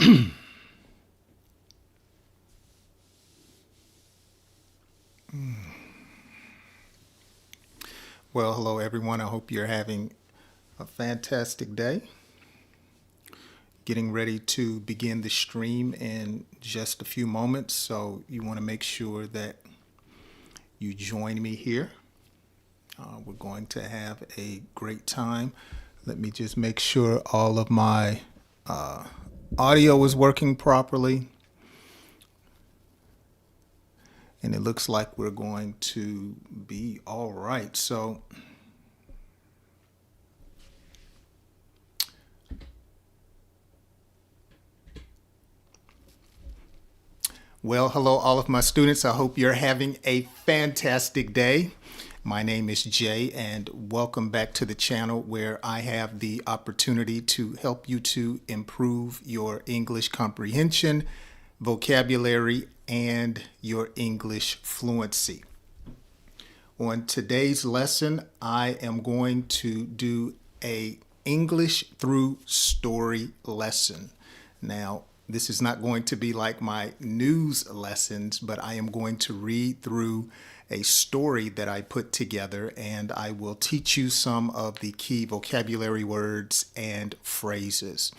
Well, hello everyone. I hope you're having a fantastic day. Getting ready to begin the stream in just a few moments, so you want to make sure that you join me here. We're going to have a great time. Let me just make sure all of my audio is working properly. And it looks like we're going to be all right. So well, hello, all of my students. I hope you're having a fantastic day. My name is Jay, and welcome back to the channel where I have the opportunity to help you to improve your English comprehension, vocabulary, and your English fluency. On today's lesson, I am going to do a English through story lesson. Now, this is not going to be like my news lessons, but I am going to read through a story that I put together, and I will teach you some of the key vocabulary words and phrases.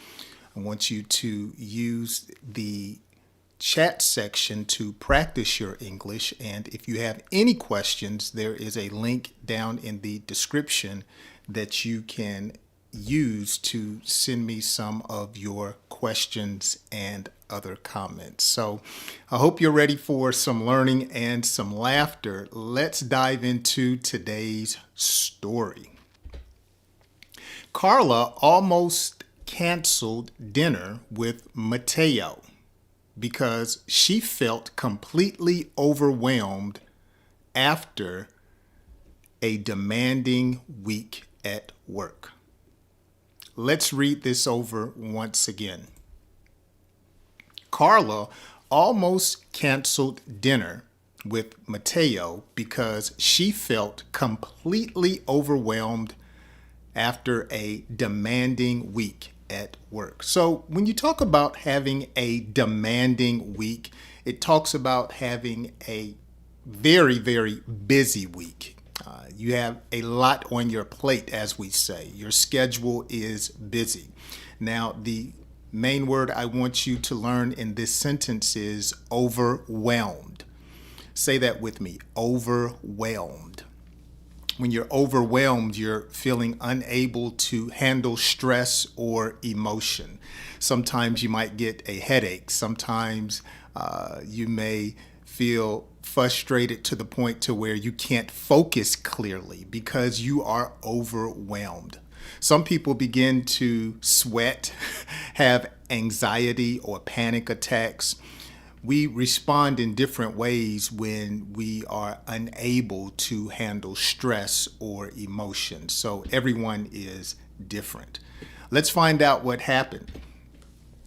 I want you to use the chat section to practice your English, and if you have any questions, there is a link down in the description that you can use to send me some of your questions and other comments. So I hope you're ready for some learning and some laughter. Let's dive into today's story. Carla almost canceled dinner with Mateo because she felt completely overwhelmed after a demanding week at work. Let's read this over once again. Carla almost canceled dinner with Mateo because she felt completely overwhelmed after a demanding week at work. So when you talk about having a demanding week, it talks about having a very, very busy week. You have a lot on your plate, as we say. Your schedule is busy. Now, the main word I want you to learn in this sentence is overwhelmed. Say that with me, overwhelmed. When you're overwhelmed, you're feeling unable to handle stress or emotion. Sometimes you might get a headache. Sometimes you may feel frustrated to the point to where you can't focus clearly because you are overwhelmed. Some people begin to sweat, have anxiety or panic attacks. We respond in different ways when we are unable to handle stress or emotion. So everyone is different. Let's find out what happened.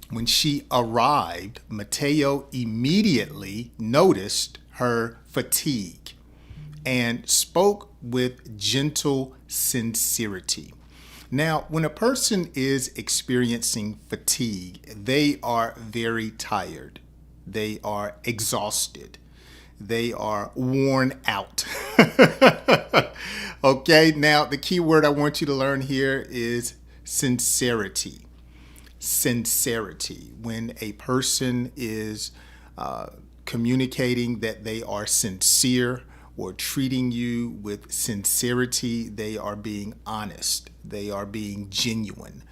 When she arrived, Mateo immediately noticed her fatigue and spoke with gentle sincerity. Now, when a person is experiencing fatigue, they are very tired. They are exhausted. They are worn out. Okay, now the key word I want you to learn here is sincerity. Sincerity. When a person is communicating that they are sincere or treating you with sincerity, they are being honest. They are being genuine.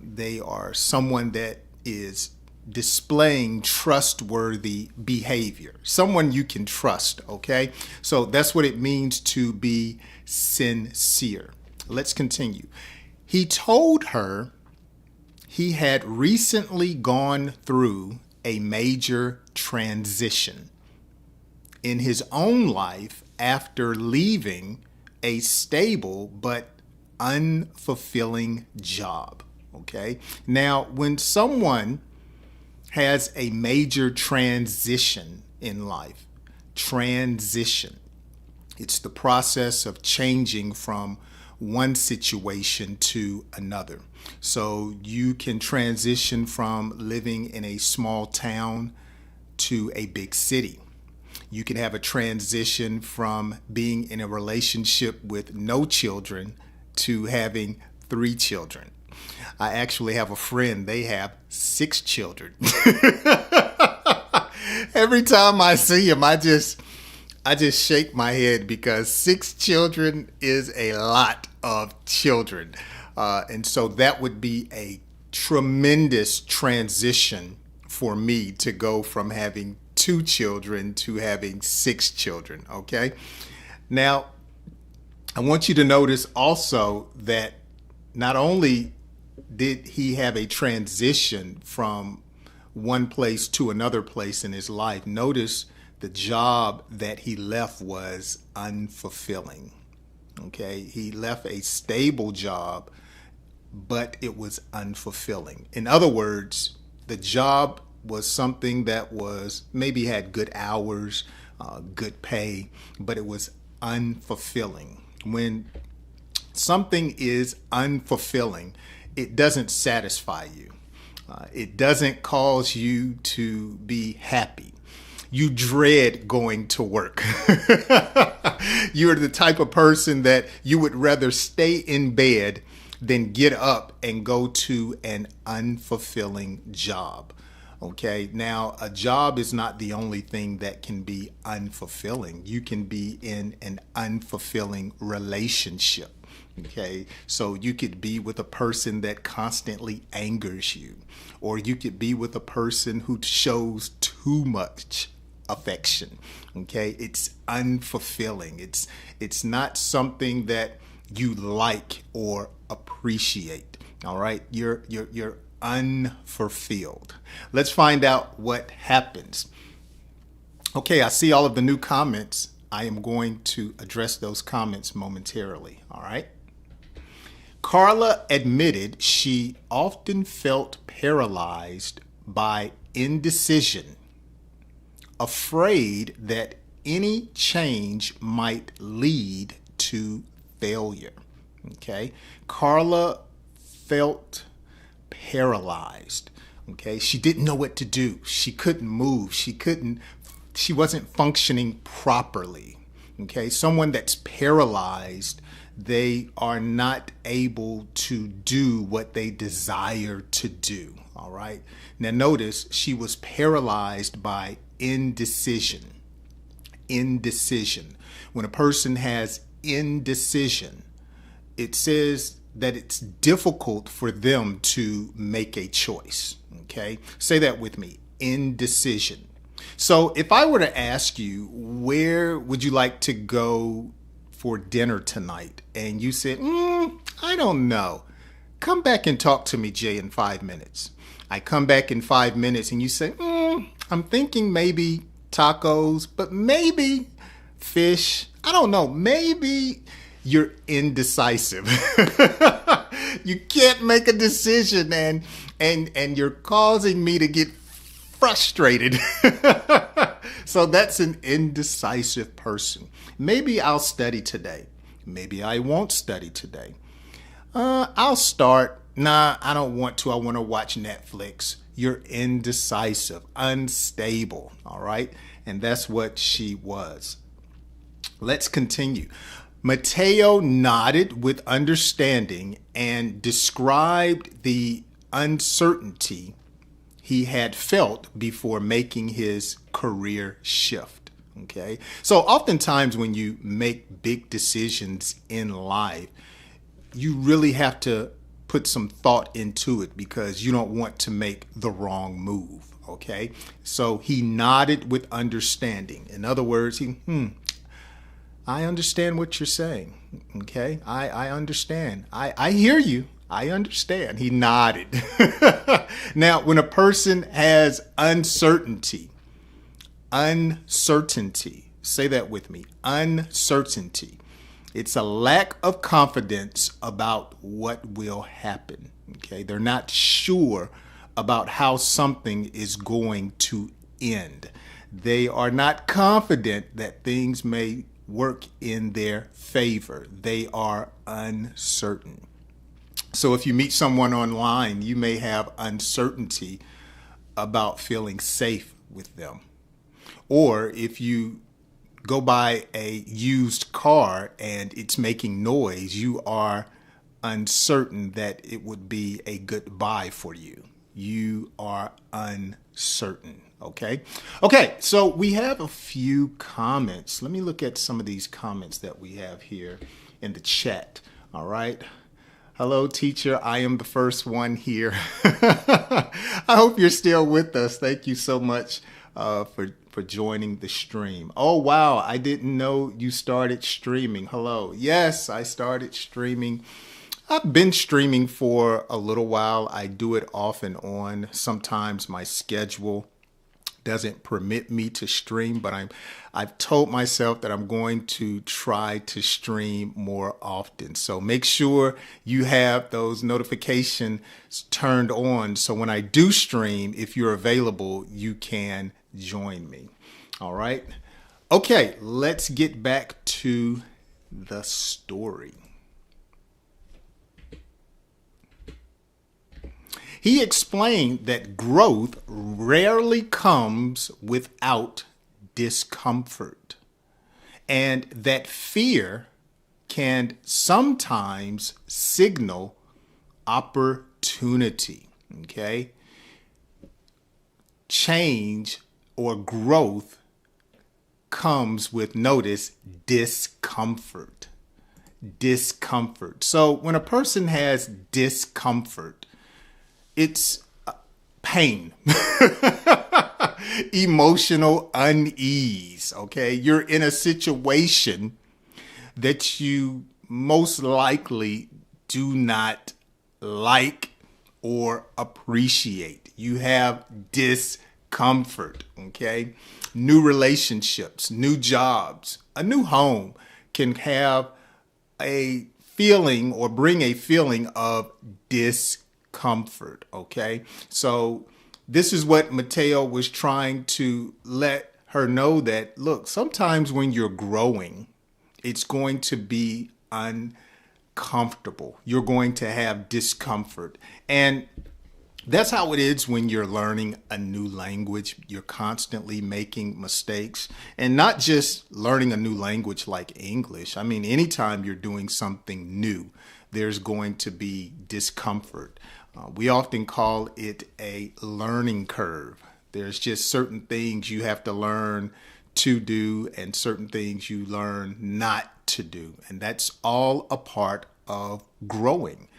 They are someone that is displaying trustworthy behavior. Someone you can trust, okay? So that's what it means to be sincere. Let's continue. He told her he had recently gone through a major transition in his own life after leaving a stable but unfulfilling job. Okay. Now, when someone has a major transition in life, it's the process of changing from one situation to another. So you can transition from living in a small town to a big city. You can have a transition from being in a relationship with no children to having 3 children. I actually have a friend, they have 6 children. Every time I see him, I just shake my head because 6 children is a lot of children. And so that would be a tremendous transition for me to go from having 2 children to having 6 children. Okay. Now, I want you to notice also that not only did he have a transition from one place to another place in his life, notice the job that he left was unfulfilling. Okay, he left a stable job, but it was unfulfilling. In other words, the job was something that was maybe had good hours, good pay, but it was unfulfilling. When something is unfulfilling, it doesn't satisfy you. It doesn't cause you to be happy. You dread going to work. You're the type of person that you would rather stay in bed than get up and go to an unfulfilling job. Okay, now a job is not the only thing that can be unfulfilling. You can be in an unfulfilling relationship. Okay, so you could be with a person that constantly angers you, or you could be with a person who shows too much affection. Okay, it's unfulfilling. It's not something that you like or appreciate. All right, you're unfulfilled. Let's find out what happens. Okay, I see all of the new comments. I am going to address those comments momentarily. All right. Carla admitted she often felt paralyzed by indecision, afraid that any change might lead to failure. Okay. Carla felt paralyzed. Okay. She didn't know what to do. She couldn't move. She wasn't functioning properly. Okay. Someone that's paralyzed, they are not able to do what they desire to do. All right. Now notice she was paralyzed by indecision. Indecision. When a person has indecision, it says that it's difficult for them to make a choice. Okay. Say that with me. Indecision. So if I were to ask you, where would you like to go for dinner tonight? And you said, I don't know. Come back and talk to me, Jay, in 5 minutes. I come back in 5 minutes and you say, I'm thinking maybe tacos, but maybe fish. I don't know. Maybe you're indecisive. You can't make a decision and you're causing me to get frustrated. So that's an indecisive person. Maybe I'll study today. Maybe I won't study today. I'll start. Nah, I don't want to. I want to watch Netflix. You're indecisive, unstable. All right. And that's what she was. Let's continue. Mateo nodded with understanding and described the uncertainty he had felt before making his career shift. Okay. So oftentimes when you make big decisions in life, you really have to put some thought into it because you don't want to make the wrong move. Okay. So he nodded with understanding. In other words, I understand what you're saying. Okay. I understand. I hear you. I understand. He nodded. Now, when a person has uncertainty, say that with me, uncertainty. It's a lack of confidence about what will happen. Okay. They're not sure about how something is going to end. They are not confident that things may work in their favor. They are uncertain. So if you meet someone online, you may have uncertainty about feeling safe with them. Or if you go buy a used car and it's making noise, you are uncertain that it would be a good buy for you. You are uncertain. Okay. Okay. So we have a few comments. Let me look at some of these comments that we have here in the chat. All right. Hello, teacher. I am the first one here. I hope you're still with us. Thank you so much for joining the stream. Oh, wow. I didn't know you started streaming. Hello. Yes, I started streaming. I've been streaming for a little while. I do it off and on. Sometimes my schedule doesn't permit me to stream, but I've told myself that I'm going to try to stream more often. So make sure you have those notifications turned on, so when I do stream, if you're available, you can join me. All right. Okay, let's get back to the story. He explained that growth rarely comes without discomfort, and that fear can sometimes signal opportunity. Okay? Change or growth comes with, notice, discomfort. Discomfort. So when a person has discomfort, it's pain, emotional unease, okay? You're in a situation that you most likely do not like or appreciate. You have discomfort, okay? New relationships, new jobs, a new home can have a feeling or bring a feeling of discomfort. Okay, so this is what Mateo was trying to let her know, that look, sometimes when you're growing, it's going to be uncomfortable. You're going to have discomfort, and that's how it is when you're learning a new language. You're constantly making mistakes, and not just learning a new language like English. I mean, anytime you're doing something new, there's going to be discomfort. We often call it a learning curve. There's just certain things you have to learn to do and certain things you learn not to do. And that's all a part of growing.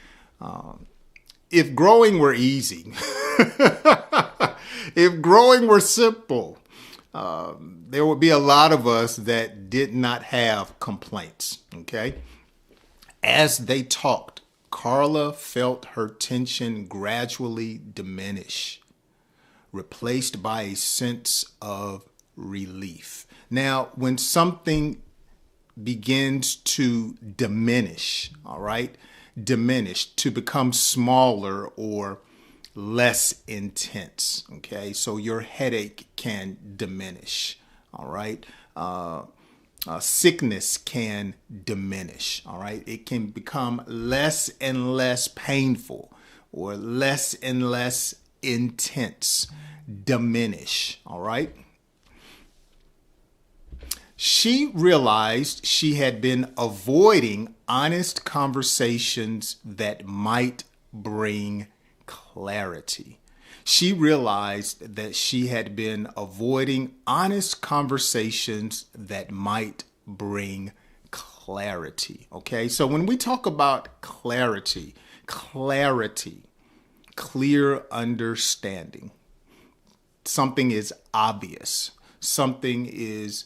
If growing were easy, if growing were simple, there would be a lot of us that did not have complaints. Okay. As they talked, Carla felt her tension gradually diminish, replaced by a sense of relief. Now, when something begins to diminish, all right, diminish, to become smaller or less intense, okay, so your headache can diminish, all right, sickness can diminish, all right? It can become less and less painful or less and less intense, diminish, all right? She realized she had been avoiding honest conversations that might bring clarity. She realized that she had been avoiding honest conversations that might bring clarity. Okay, so when we talk about clarity, clear understanding, something is obvious, something is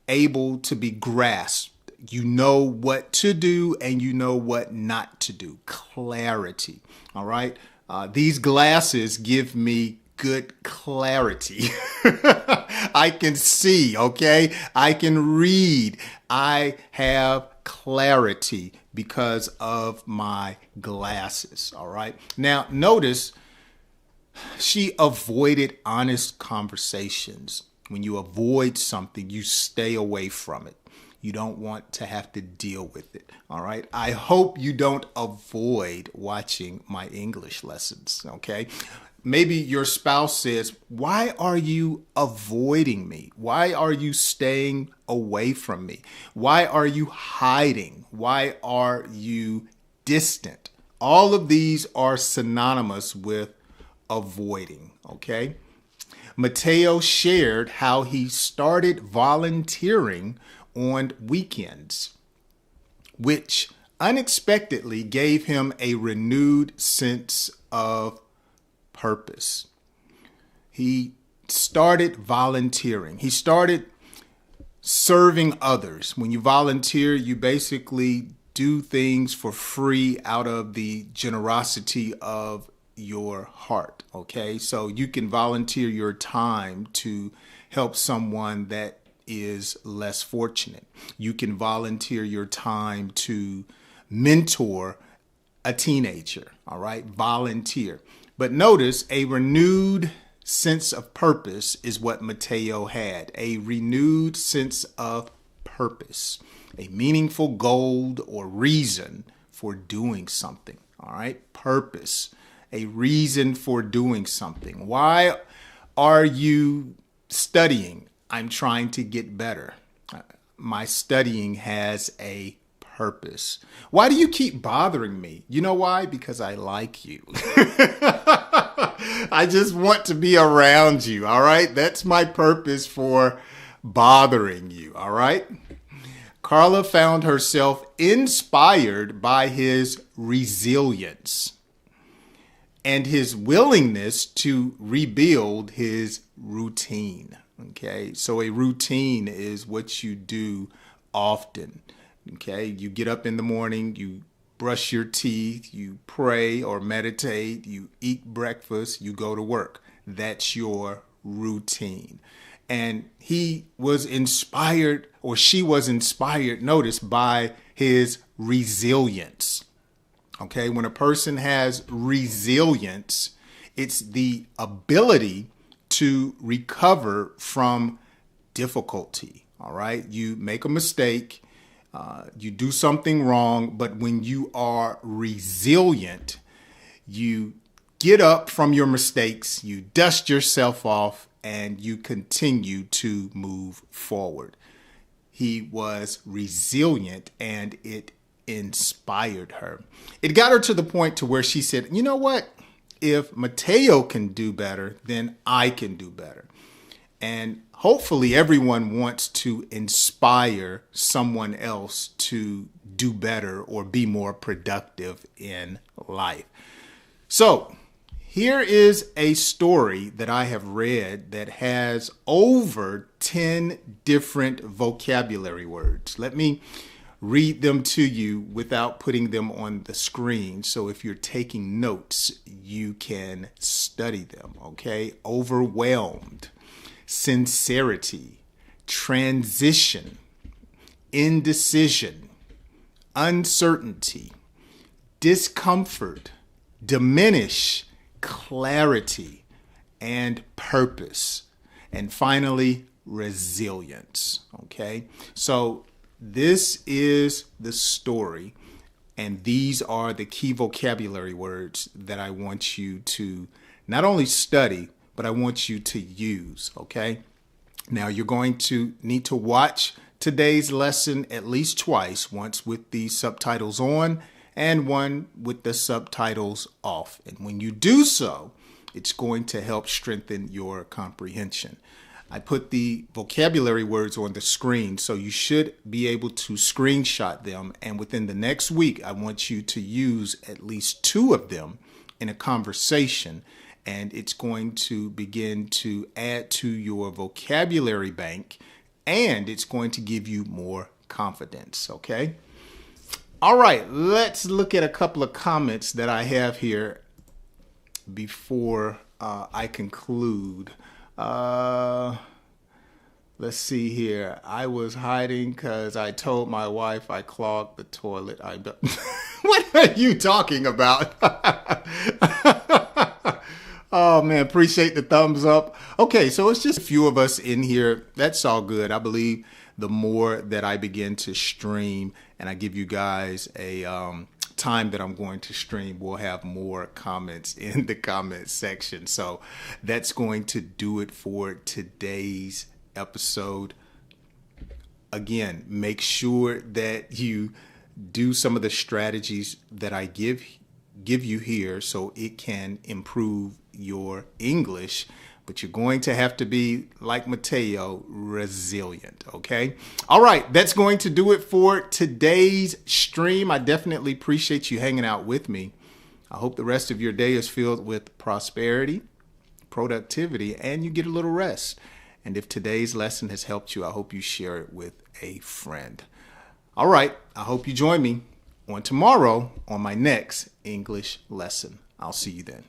able to be grasped. You know what to do and you know what not to do. Clarity, all right? These glasses give me good clarity. I can see, okay? I can read. I have clarity because of my glasses, all right? Now, notice she avoided honest conversations. When you avoid something, you stay away from it. You don't want to have to deal with it. All right. I hope you don't avoid watching my English lessons. Okay. Maybe your spouse says, why are you avoiding me? Why are you staying away from me? Why are you hiding? Why are you distant? All of these are synonymous with avoiding. Okay. Mateo shared how he started volunteering on weekends, which unexpectedly gave him a renewed sense of purpose. He started volunteering. He started serving others. When you volunteer, you basically do things for free out of the generosity of your heart. Okay, so you can volunteer your time to help someone that is less fortunate. You can volunteer your time to mentor a teenager. All right, volunteer. But notice, a renewed sense of purpose is what Mateo had. A renewed sense of purpose, a meaningful goal or reason for doing something. All right, purpose, a reason for doing something. Why are you studying? I'm trying to get better. My studying has a purpose. Why do you keep bothering me? You know why? Because I like you. I just want to be around you. All right. That's my purpose for bothering you. All right. Carla found herself inspired by his resilience and his willingness to rebuild his routine. Okay, so a routine is what you do often. Okay, you get up in the morning, you brush your teeth, you pray or meditate, you eat breakfast, you go to work. That's your routine. And he was inspired, or she was inspired, notice, by his resilience. Okay, when a person has resilience, it's the ability to recover from difficulty. All right, you make a mistake, you do something wrong, but when you are resilient, you get up from your mistakes, you dust yourself off, and you continue to move forward. He was resilient, and it inspired her. It got her to the point to where she said, you know what? If Mateo can do better, then I can do better. And hopefully everyone wants to inspire someone else to do better or be more productive in life. So here is a story that I have read that has over 10 different vocabulary words. Let me read them to you without putting them on the screen. So if you're taking notes, you can study them, okay? Overwhelmed, sincerity, transition, indecision, uncertainty, discomfort, diminish, clarity, and purpose. And finally, resilience, okay? So this is the story, and these are the key vocabulary words that I want you to not only study, but I want you to use, okay? Now, you're going to need to watch today's lesson at least twice, once with the subtitles on and one with the subtitles off. And when you do so, it's going to help strengthen your comprehension. I put the vocabulary words on the screen, so you should be able to screenshot them. And within the next week, I want you to use at least 2 of them in a conversation. And it's going to begin to add to your vocabulary bank, and it's going to give you more confidence, okay? All right, let's look at a couple of comments that I have here before I conclude. Let's see here. I was hiding because I told my wife I clogged the toilet. What are you talking about? Oh man, appreciate the thumbs up. Okay, so it's just a few of us in here. That's all good. I believe the more that I begin to stream and I give you guys a time that I'm going to stream, we'll have more comments in the comment section. So that's going to do it for today's episode. Again, make sure that you do some of the strategies that I give you here so it can improve your English. But you're going to have to be, like Mateo, resilient, okay? All right, that's going to do it for today's stream. I definitely appreciate you hanging out with me. I hope the rest of your day is filled with prosperity, productivity, and you get a little rest. And if today's lesson has helped you, I hope you share it with a friend. All right, I hope you join me on tomorrow on my next English lesson. I'll see you then.